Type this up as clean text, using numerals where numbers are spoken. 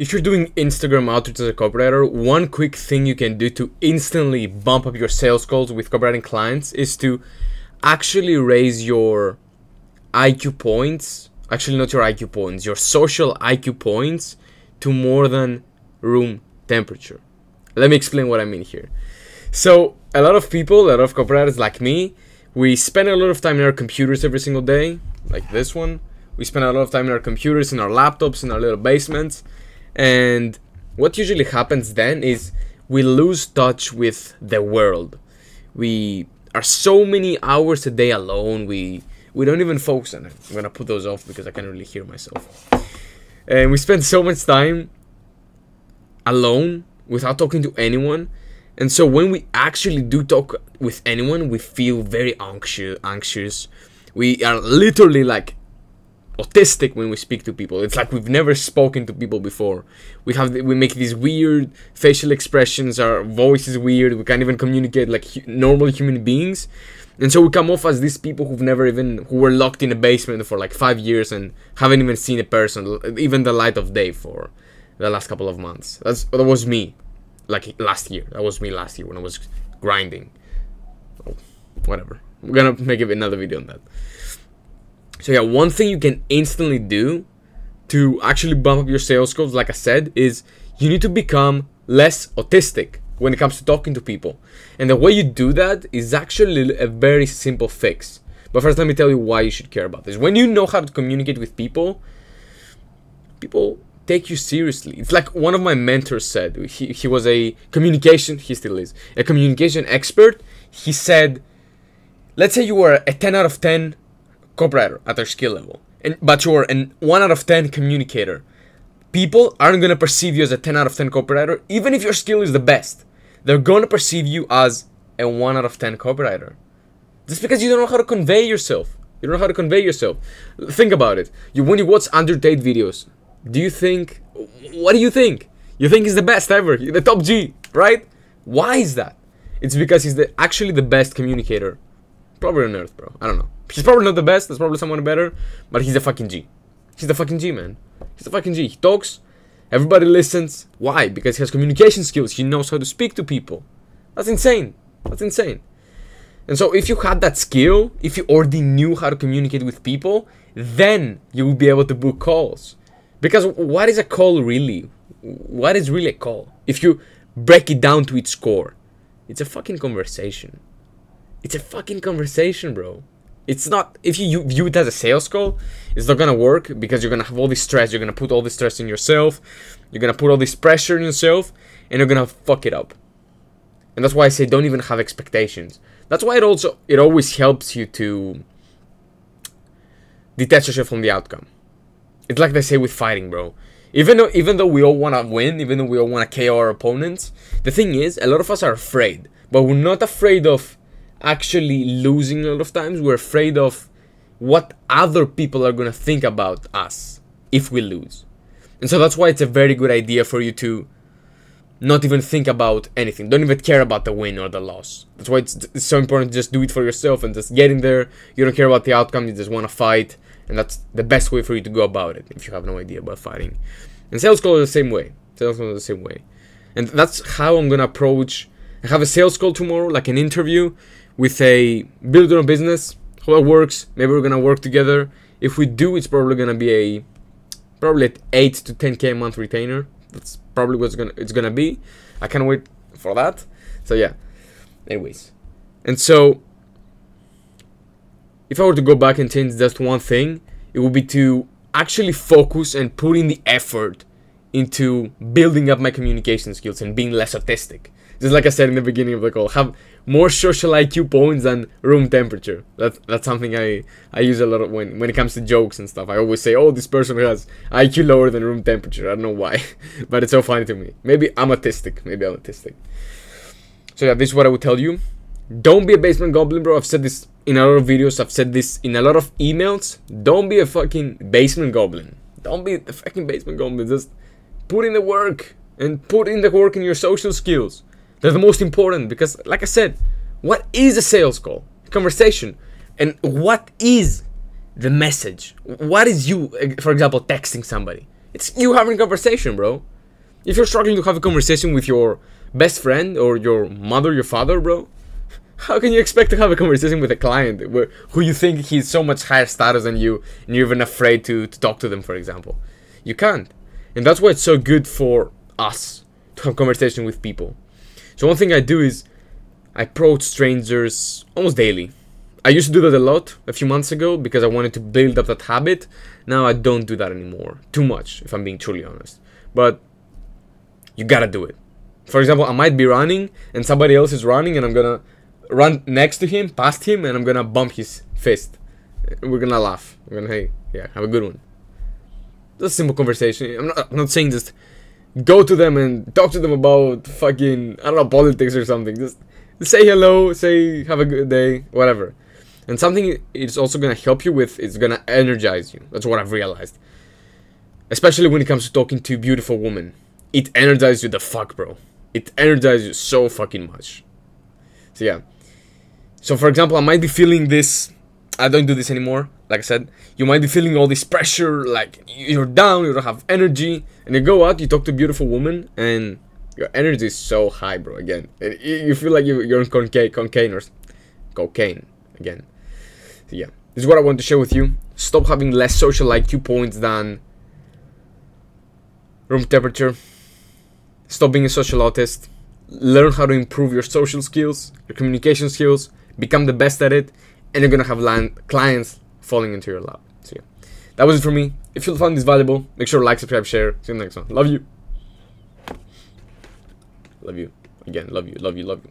if you're doing Instagram outreach as a copywriter, one quick thing you can do to instantly bump up your sales calls with copywriting clients is to actually raise your IQ points. Actually, not your IQ points, your social IQ points to more than room temperature. Let me explain what I mean here. So a lot of people, a lot of copywriters like me, we spend a lot of time in our computers every single day, like this one. We spend a lot of time in our computers, in our laptops, in our little basements. And what usually happens then is we lose touch with the world. We are so many hours a day alone. We don't even focus on it. I'm gonna put those off because I can't really hear myself. And we spend so much time alone without talking to anyone. And so when we actually do talk with anyone, we feel very anxious. We are literally like autistic when we speak to people. It's like we've never spoken to people before. We make these weird facial expressions. Our voice is weird. We can't even communicate like normal human beings. And so we come off as these people who were locked in a basement for like 5 years and haven't even seen a person, even the light of day, for the last couple of months. That was me, like last year. That was me last year when I was grinding. Oh, whatever. We're gonna make another video on that. So yeah, one thing you can instantly do to actually bump up your sales goals, like I said, is you need to become less autistic when it comes to talking to people. And the way you do that is actually a very simple fix. But first, let me tell you why you should care about this. When you know how to communicate with people, people take you seriously. It's like one of my mentors said. He was he still is, a communication expert. He said, let's say you were a 10 out of 10 copywriter at their skill level, but you're an 1 out of 10 communicator. People aren't going to perceive you as a 10 out of 10 copywriter, even if your skill is the best. They're going to perceive you as a 1 out of 10 copywriter. Just because you don't know how to convey yourself. You don't know how to convey yourself. Think about it. When you watch Andrew Tate videos, what do you think? You think he's the best ever, the top G, right? Why is that? It's because he's actually the best communicator probably on earth, bro. I don't know. He's probably not the best. There's probably someone better, but he's a fucking G. He's the fucking G, man. He's the fucking G. He talks. Everybody listens. Why? Because he has communication skills. He knows how to speak to people. That's insane. That's insane. And so if you had that skill, if you already knew how to communicate with people, then you will be able to book calls. Because what is a call really? What is really a call? If you break it down to its core, it's a fucking conversation. It's a fucking conversation, bro. It's not, if you view it as a sales call, it's not gonna work because you're gonna have all this stress. You're gonna put all this stress in yourself. You're gonna put all this pressure in yourself, and you're gonna fuck it up. And that's why I say don't even have expectations. That's why it always helps you to detach yourself from the outcome. It's like they say with fighting, bro. Even though we all wanna win, even though we all wanna KO our opponents, the thing is, a lot of us are afraid, but we're not afraid of actually losing. A lot of times we're afraid of what other people are gonna think about us if we lose. And so that's why it's a very good idea for you to not even think about anything. Don't even care about the win or the loss. That's why it's so important to just do it for yourself and just get in there. You don't care about the outcome, you just want to fight, and that's the best way for you to go about it if you have no idea about fighting. And sales call is the same way. Sales call is the same way. And that's how I'm gonna approach. I have a sales call tomorrow, like an interview with a builder of business. How it works, maybe we're gonna work together. If we do, it's probably gonna be probably an 8 to 10k a month retainer. That's probably what it's gonna be. I can't wait for that. So yeah, anyways. And so if I were to go back and change just one thing, it would be to actually focus and put in the effort into building up my communication skills and being less autistic. Just like I said in the beginning of the call, have more social IQ points than room temperature. That's something I use a lot of when it comes to jokes and stuff. I always say, oh, this person has IQ lower than room temperature. I don't know why, but it's so funny to me. Maybe I'm autistic. So yeah, this is what I would tell you. Don't be a basement goblin, bro. I've said this in a lot of videos. I've said this in a lot of emails. Don't be a fucking basement goblin. Don't be a fucking basement goblin. Just put in the work and put in the work in your social skills. They're the most important because, like I said, what is a sales call? Conversation. And what is the message? What is you, for example, texting somebody? It's you having a conversation, bro. If you're struggling to have a conversation with your best friend or your mother, your father, bro, how can you expect to have a conversation with a client who you think he's so much higher status than you, and you're even afraid to talk to them, for example? You can't. And that's why it's so good for us to have conversation with people. So one thing I do is I approach strangers almost daily. I used to do that a lot a few months ago because I wanted to build up that habit. Now I don't do that anymore. Too much, if I'm being truly honest. But you gotta do it. For example, I might be running and somebody else is running and I'm gonna run next to him, past him, and I'm gonna bump his fist. We're gonna laugh. We're gonna, hey, yeah, have a good one. That's a simple conversation. I'm not saying just go to them and talk to them about fucking, I don't know, politics or something. Just say hello, say have a good day, whatever. And something it's also gonna help you with is gonna energize you. That's what I've realized. Especially when it comes to talking to beautiful women. It energizes you the fuck, bro. It energizes you so fucking much. So yeah. So for example, I might be feeling this. I don't do this anymore. Like I said, you might be feeling all this pressure, like you're down, you don't have energy, and you go out, you talk to a beautiful woman, and your energy is so high, bro. Again, you feel like you're on cocaine again. So yeah, this is what I want to share with you. Stop having less social IQ points than room temperature. Stop being a social autist. Learn how to improve your social skills, your communication skills, become the best at it, and you're gonna have clients falling into your lap. So yeah, that was it for me. If you found this valuable, make sure to like, subscribe, share. See you in the next one. Love you. Love you. Again, love you, love you, love you.